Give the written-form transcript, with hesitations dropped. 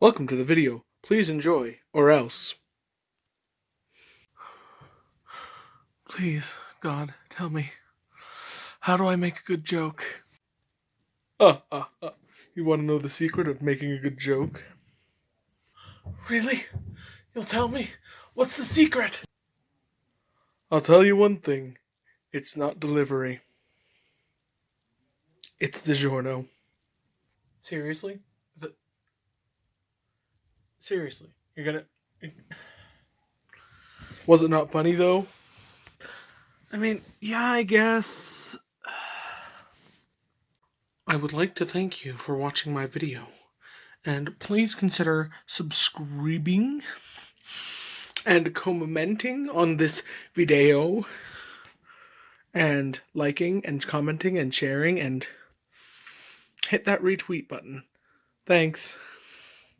Welcome to the video. Please enjoy, or else. Please, God, tell me. How do I make a good joke? You want to know the secret of making a good joke? Really? You'll tell me? What's the secret? I'll tell you one thing. It's not delivery. It's DiGiorno. Seriously? Seriously? You're gonna... Was it not funny, though? I mean, yeah, I guess. I would like to thank you for watching my video. And please consider subscribing and commenting on this video. And liking and commenting and sharing and hit that retweet button. Thanks.